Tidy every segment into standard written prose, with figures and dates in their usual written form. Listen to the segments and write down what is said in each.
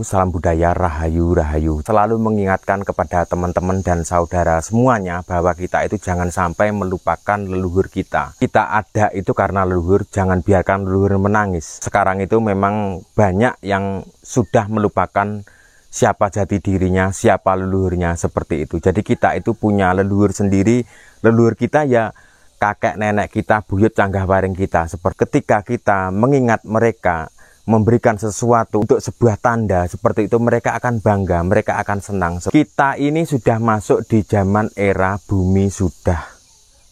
Salam budaya, rahayu, rahayu. Selalu mengingatkan kepada teman-teman dan saudara semuanya bahwa kita itu jangan sampai melupakan leluhur kita. Kita ada itu karena leluhur, jangan biarkan leluhur menangis. Sekarang itu memang banyak yang sudah melupakan siapa jati dirinya, siapa leluhurnya, seperti itu. Jadi kita itu punya leluhur sendiri. Leluhur kita ya kakek nenek kita, buyut canggah waring kita. Seperti ketika kita mengingat mereka, memberikan sesuatu untuk sebuah tanda seperti itu, mereka akan bangga, mereka akan senang. Kita ini sudah masuk di zaman era bumi sudah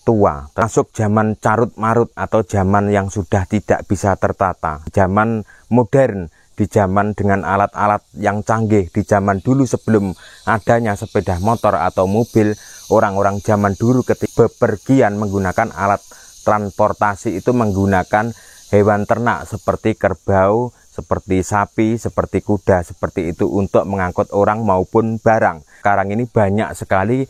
tua, masuk zaman carut marut atau zaman yang sudah tidak bisa tertata, zaman modern, di zaman dengan alat-alat yang canggih. Di zaman dulu sebelum adanya sepeda motor atau mobil, orang-orang zaman dulu ketika bepergian menggunakan alat transportasi itu menggunakan hewan ternak seperti kerbau, seperti sapi, seperti kuda, seperti itu untuk mengangkut orang maupun barang. Sekarang ini banyak sekali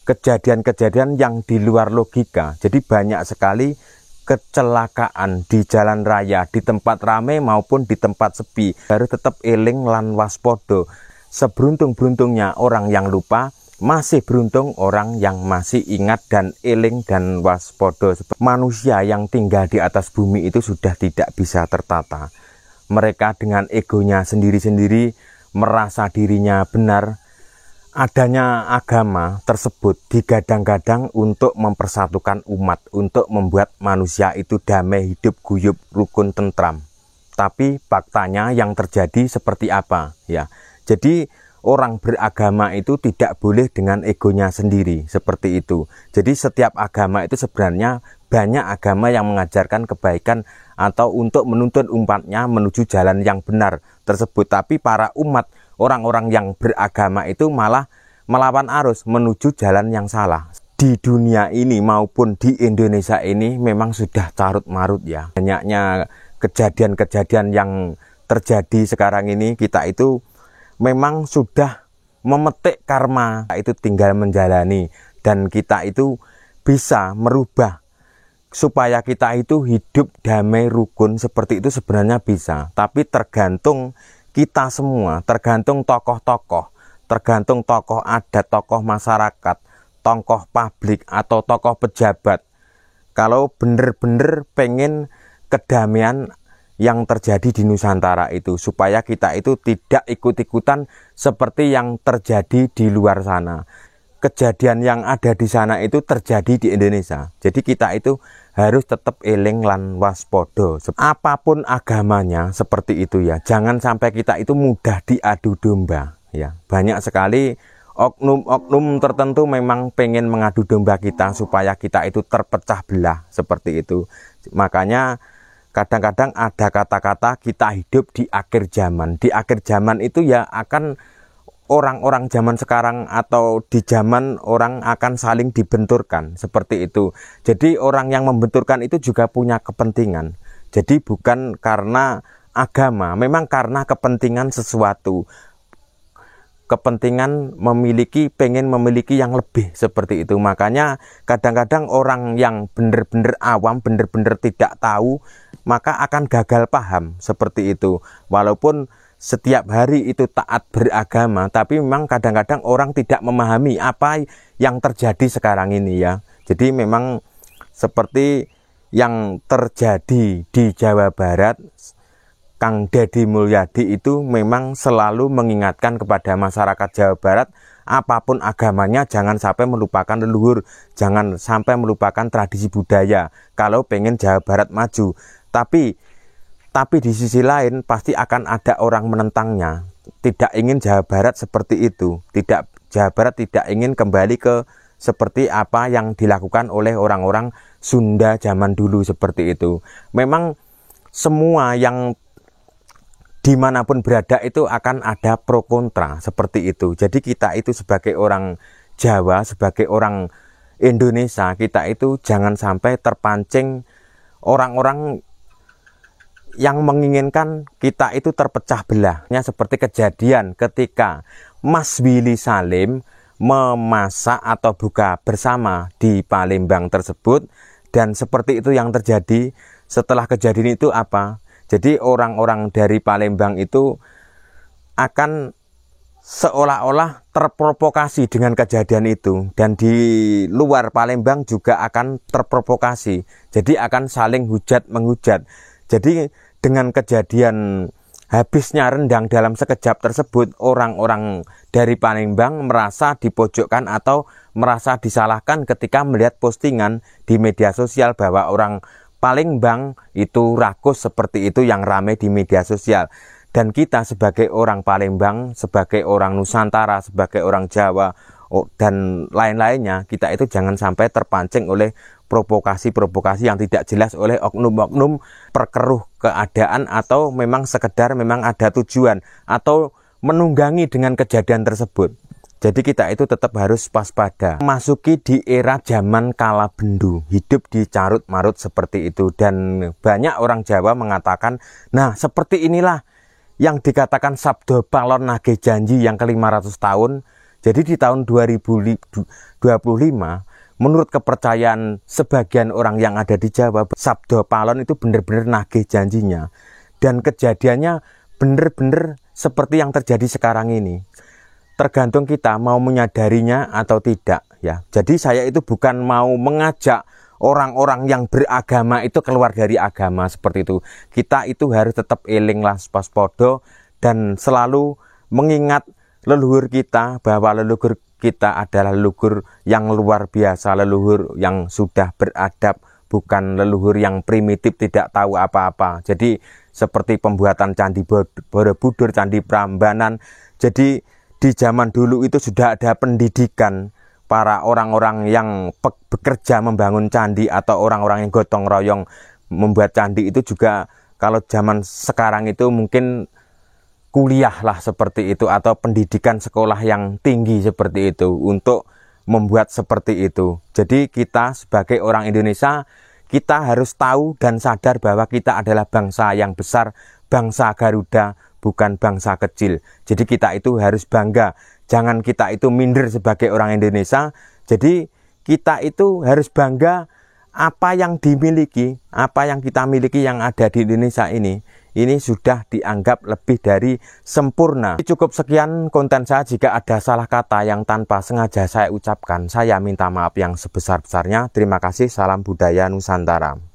kejadian-kejadian yang di luar logika. Jadi banyak sekali kecelakaan di jalan raya, di tempat ramai maupun di tempat sepi. Harus tetap eling lan waspodo. Seberuntung-beruntungnya orang yang lupa, masih beruntung orang yang masih ingat dan eling dan waspodo. Manusia yang tinggal di atas bumi itu sudah tidak bisa tertata. Mereka dengan egonya sendiri-sendiri merasa dirinya benar. Adanya agama tersebut digadang-gadang untuk mempersatukan umat, untuk membuat manusia itu damai, hidup guyup, rukun, tentram. Tapi faktanya yang terjadi seperti apa? Ya, jadi orang beragama itu tidak boleh dengan egonya sendiri, seperti itu. Jadi setiap agama itu sebenarnya banyak agama yang mengajarkan kebaikan atau untuk menuntun umatnya menuju jalan yang benar tersebut. Tapi para umat, orang-orang yang beragama itu malah melawan arus menuju jalan yang salah. Di dunia ini maupun di Indonesia ini memang sudah carut marut ya. Banyaknya kejadian-kejadian yang terjadi sekarang ini, kita itu memang sudah memetik karma, itu tinggal menjalani, dan kita itu bisa merubah supaya kita itu hidup damai, rukun, seperti itu sebenarnya bisa. Tapi tergantung kita semua, tergantung tokoh-tokoh, tergantung tokoh adat, tokoh masyarakat, tokoh publik atau tokoh pejabat. Kalau bener-bener pengen kedamaian yang terjadi di Nusantara itu, supaya kita itu tidak ikut-ikutan seperti yang terjadi di luar sana. Kejadian yang ada di sana itu terjadi di Indonesia. Jadi kita itu harus tetap eling lan waspodo. Apapun agamanya seperti itu ya. Jangan sampai kita itu mudah diadu domba ya. Banyak sekali oknum-oknum tertentu memang pengen mengadu domba kita supaya kita itu terpecah belah seperti itu. Makanya kadang-kadang ada kata-kata kita hidup di akhir zaman. Di akhir zaman itu ya akan orang-orang zaman sekarang atau di zaman orang akan saling dibenturkan seperti itu. Jadi orang yang membenturkan itu juga punya kepentingan. Jadi bukan karena agama, memang karena kepentingan sesuatu. Kepentingan pengen memiliki yang lebih seperti itu. Makanya kadang-kadang orang yang benar-benar awam, benar-benar tidak tahu, maka akan gagal paham seperti itu. Walaupun setiap hari itu taat beragama, tapi memang kadang-kadang orang tidak memahami apa yang terjadi sekarang ini ya. Jadi memang seperti yang terjadi di Jawa Barat, Kang Deddy Mulyadi itu memang selalu mengingatkan kepada masyarakat Jawa Barat, apapun agamanya jangan sampai melupakan leluhur, jangan sampai melupakan tradisi budaya kalau pengen Jawa Barat maju. Tapi di sisi lain pasti akan ada orang menentangnya, tidak ingin Jawa Barat seperti itu, Jawa Barat tidak ingin kembali ke seperti apa yang dilakukan oleh orang-orang Sunda zaman dulu seperti itu. Memang semua yang dimanapun berada itu akan ada pro kontra seperti itu. Jadi kita itu sebagai orang Jawa, sebagai orang Indonesia, kita itu jangan sampai terpancing orang-orang yang menginginkan kita itu terpecah belahnya, seperti kejadian ketika Mas Willy Salim memasak atau buka bersama di Palembang tersebut. Dan seperti itu yang terjadi. Setelah kejadian itu apa? Jadi orang-orang dari Palembang itu akan seolah-olah terprovokasi dengan kejadian itu, dan di luar Palembang juga akan terprovokasi. Jadi akan saling hujat menghujat. Jadi dengan kejadian habisnya rendang dalam sekejap tersebut, orang-orang dari Palembang merasa dipojokkan atau merasa disalahkan ketika melihat postingan di media sosial bahwa orang Palembang itu rakus seperti itu yang ramai di media sosial. Dan kita sebagai orang Palembang, sebagai orang Nusantara, sebagai orang Jawa, dan lain-lainnya, kita itu jangan sampai terpancing oleh provokasi-provokasi yang tidak jelas oleh oknum-oknum perkeruh keadaan, atau memang sekedar memang ada tujuan atau menunggangi dengan kejadian tersebut. Jadi kita itu tetap harus waspada. Masuki di era zaman kala bendu, hidup di carut-marut seperti itu. Dan banyak orang Jawa mengatakan, nah seperti inilah yang dikatakan Sabdo Palon Nagih Janji yang ke-500 tahun. Jadi di tahun 2025, menurut kepercayaan sebagian orang yang ada di Jawa, Sabdo Palon itu benar-benar nagih janjinya. Dan kejadiannya benar-benar seperti yang terjadi sekarang ini. Tergantung kita mau menyadarinya atau tidak, ya. Jadi saya itu bukan mau mengajak orang-orang yang beragama itu keluar dari agama seperti itu. Kita itu harus tetap eling lah waspada dan selalu mengingat leluhur kita, bahwa leluhur kita adalah leluhur yang luar biasa, leluhur yang sudah beradab, bukan leluhur yang primitif tidak tahu apa-apa. Jadi seperti pembuatan Candi Borobudur, Candi Prambanan. Jadi di zaman dulu itu sudah ada pendidikan. Para orang-orang yang bekerja membangun candi atau orang-orang yang gotong royong membuat candi itu juga, kalau zaman sekarang itu mungkin kuliah lah seperti itu, atau pendidikan sekolah yang tinggi seperti itu untuk membuat seperti itu. Jadi kita sebagai orang Indonesia, kita harus tahu dan sadar bahwa kita adalah bangsa yang besar, bangsa Garuda, bukan bangsa kecil. Jadi kita itu harus bangga. Jangan kita itu minder sebagai orang Indonesia. Jadi kita itu harus bangga apa yang dimiliki, apa yang kita miliki yang ada di Indonesia ini sudah dianggap lebih dari sempurna. Cukup sekian konten saya. Jika ada salah kata yang tanpa sengaja saya ucapkan, saya minta maaf yang sebesar-besarnya. Terima kasih. Salam budaya Nusantara.